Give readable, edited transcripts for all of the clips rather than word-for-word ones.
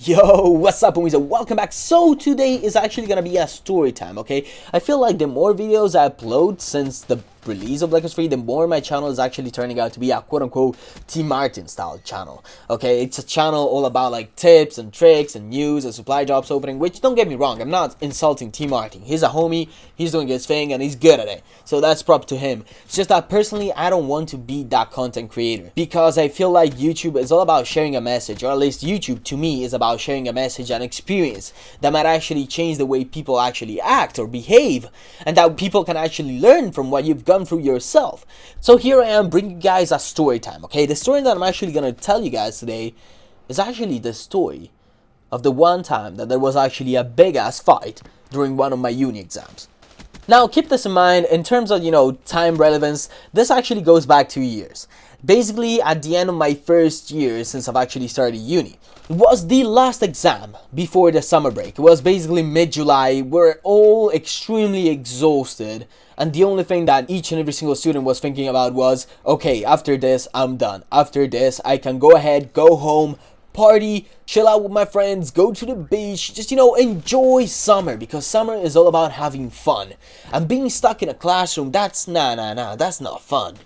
Yo, what's up, homies, and welcome back. So today is actually gonna be a story time, okay? I feel like the more videos I upload since the release of Black Ops 3, the more my channel is actually turning out to be a quote-unquote T. Martin style channel, okay? It's a channel all about like tips and tricks and news and supply drops opening, which, don't get me wrong, I'm not insulting T. Martin. He's a homie, he's doing his thing, and he's good at it, so that's prop to him. It's just that personally, I don't want to be that content creator, because I feel like YouTube is all about sharing a message, or at least YouTube, to me, is about sharing a message and experience that might actually change the way people actually act or behave, and that people can actually learn from what you've gone through yourself. So here I am bringing you guys a story time, okay? The story that I'm actually gonna tell you guys today is actually the story of the one time that there was actually a big ass fight during one of my uni exams. Now keep this in mind, in terms of, time relevance, this actually goes back 2 years. Basically at the end of my first year since I've actually started uni. It was the last exam before the summer break. It was basically mid-July. We're all extremely exhausted, and the only thing that each and every single student was thinking about was, okay, after this I'm done. After this I can go ahead, go home, party, chill out with my friends, go to the beach, just enjoy summer, because summer is all about having fun. And being stuck in a classroom, that's that's not fun.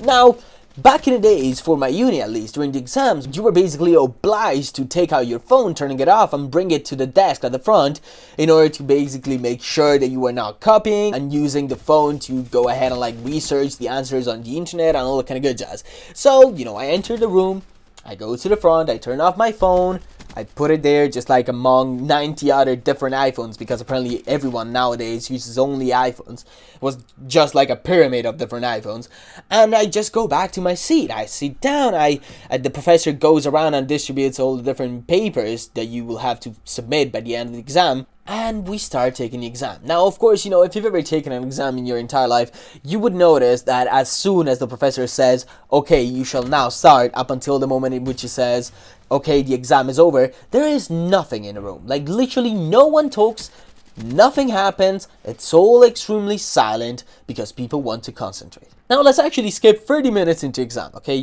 Now, back in the days, for my uni at least, during the exams, you were basically obliged to take out your phone, turning it off, and bring it to the desk at the front in order to basically make sure that you were not copying and using the phone to go ahead and research the answers on the internet and all that kind of good jazz. So, I enter the room, I go to the front, I turn off my phone, I put it there just like among 90 other different iPhones, because apparently everyone nowadays uses only iPhones. It was just like a pyramid of different iPhones. And I just go back to my seat. I sit down, the professor goes around and distributes all the different papers that you will have to submit by the end of the exam. And we start taking the exam. Now, of course, if you've ever taken an exam in your entire life, you would notice that as soon as the professor says, okay, you shall now start, up until the moment in which he says, okay, the exam is over, there is nothing in the room. Like, literally no one talks, nothing happens, it's all extremely silent, because people want to concentrate. Now let's actually skip 30 minutes into exam, okay?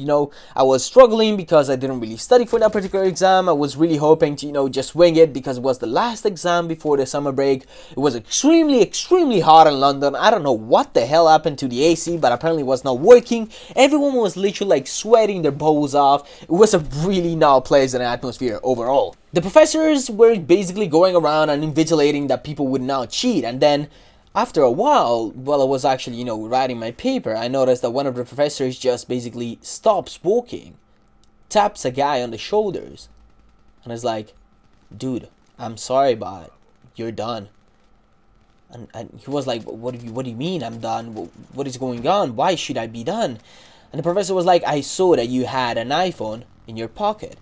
I was struggling because I didn't really study for that particular exam. I was really hoping to, just wing it, because it was the last exam before the summer break. It was extremely hot in London. I don't know what the hell happened to the AC, but apparently it was not working. Everyone was literally sweating their balls off. It was a really not pleasant atmosphere overall. The professors were basically going around and invigilating that people would not cheat, and then after a while I was actually, writing my paper, I noticed that one of the professors just basically stops walking, taps a guy on the shoulders, and is like, dude, I'm sorry, but you're done. And he was like, what do you mean I'm done? What is going on? Why should I be done? And the professor was like, I saw that you had an iPhone in your pocket.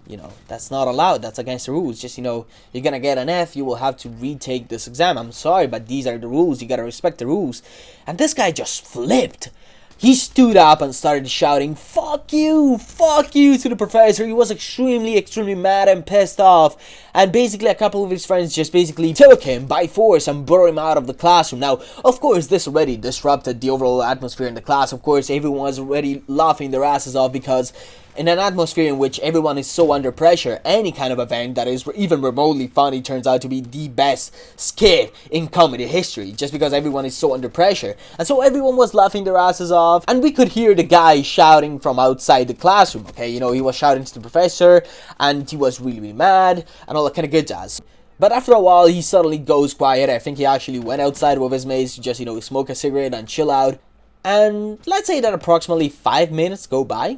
That's not allowed. That's against the rules. Just, you're gonna get an F. You will have to retake this exam. I'm sorry, but these are the rules. You gotta respect the rules. And this guy just flipped. He stood up and started shouting, fuck you to the professor. He was extremely mad and pissed off. And basically a couple of his friends just basically took him by force and brought him out of the classroom. Now, of course, this already disrupted the overall atmosphere in the class. Of course, everyone was already laughing their asses off, because in an atmosphere in which everyone is so under pressure, any kind of event that is even remotely funny turns out to be the best skit in comedy history, just because everyone is so under pressure. And so everyone was laughing their asses off, and we could hear the guy shouting from outside the classroom, okay? He was shouting to the professor, and he was really mad, and all that kind of good jazz. But after a while, he suddenly goes quiet. I think he actually went outside with his mates to just, smoke a cigarette and chill out. And let's say that approximately 5 minutes go by.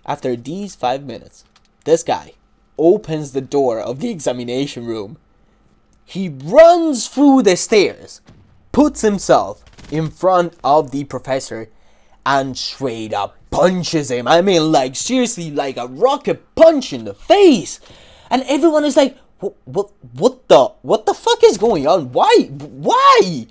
After these 5 minutes, this guy opens the door of the examination room. He runs through the stairs, puts himself in front of the professor, and straight up punches him. I mean, seriously, like a rocket punch in the face. And everyone is like, what the fuck is going on? Why?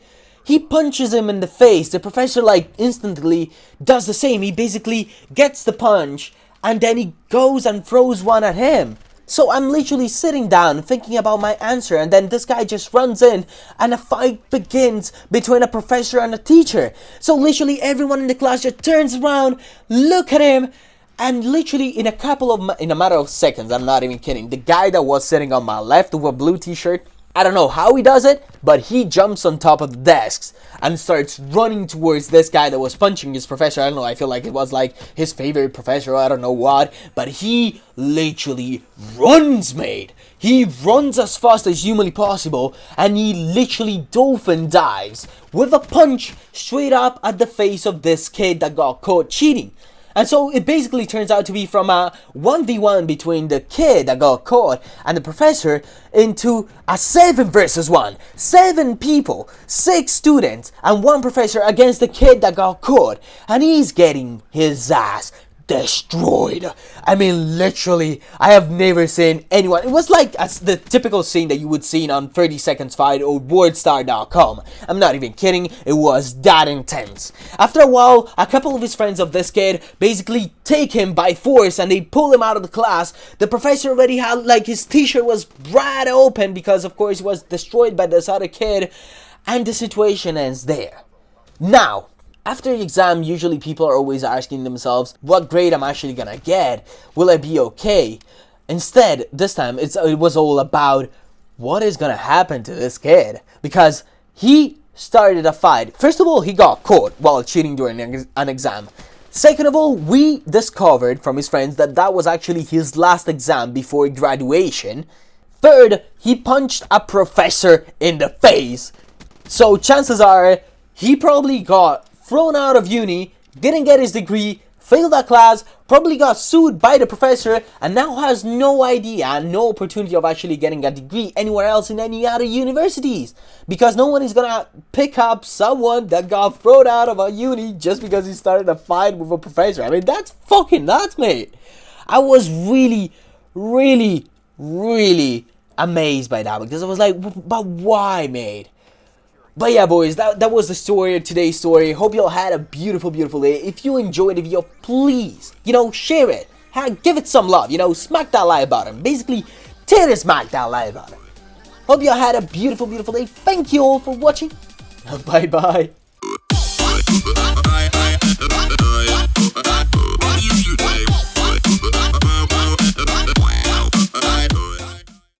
He punches him in the face. The professor instantly does the same. He basically gets the punch, and then he goes and throws one at him. So I'm literally sitting down thinking about my answer, and then this guy just runs in and a fight begins between a professor and a teacher. So literally everyone in the class just turns around, look at him, And literally in in a matter of seconds, I'm not even kidding, the guy that was sitting on my left with a blue t-shirt, I don't know how he does it, but he jumps on top of the desks and starts running towards this guy that was punching his professor. I don't know, I feel like it was like his favorite professor, or I don't know what, but he literally runs, mate. He runs as fast as humanly possible, and he literally dolphin dives with a punch straight up at the face of this kid that got caught cheating. And so it basically turns out to be from a 1v1 between the kid that got caught and the professor into a 7 versus 1. 7 people, 6 students, and 1 professor against the kid that got caught. And he's getting his ass destroyed. I mean, literally, I have never seen anyone. It was like the typical scene that you would see on 30 Seconds Fight or WordStar.com. I'm not even kidding, it was that intense. After a while, a couple of his friends of this kid basically take him by force and they pull him out of the class. The professor already had, like, his t-shirt was wide open because of course it was destroyed by this other kid, and the situation ends there. Now, after the exam, usually people are always asking themselves, what grade I'm actually gonna get? Will I be okay? Instead, this time, it was all about what is gonna happen to this kid. Because he started a fight. First of all, he got caught while cheating during an exam. Second of all, we discovered from his friends that that was actually his last exam before graduation. Third, he punched a professor in the face. So chances are, he probably got thrown out of uni, didn't get his degree, failed that class, probably got sued by the professor, and now has no idea and no opportunity of actually getting a degree anywhere else in any other universities. Because no one is gonna pick up someone that got thrown out of a uni just because he started a fight with a professor. I mean, that's fucking nuts, mate. I was really, really, really amazed by that because I was like, but why, mate? But yeah, boys, that was the story of today's story. Hope y'all had a beautiful, beautiful day. If you enjoyed the video, please, share it. Give it some love, smack that like button. Basically, smack that like button. Hope y'all had a beautiful, beautiful day. Thank you all for watching. Bye-bye.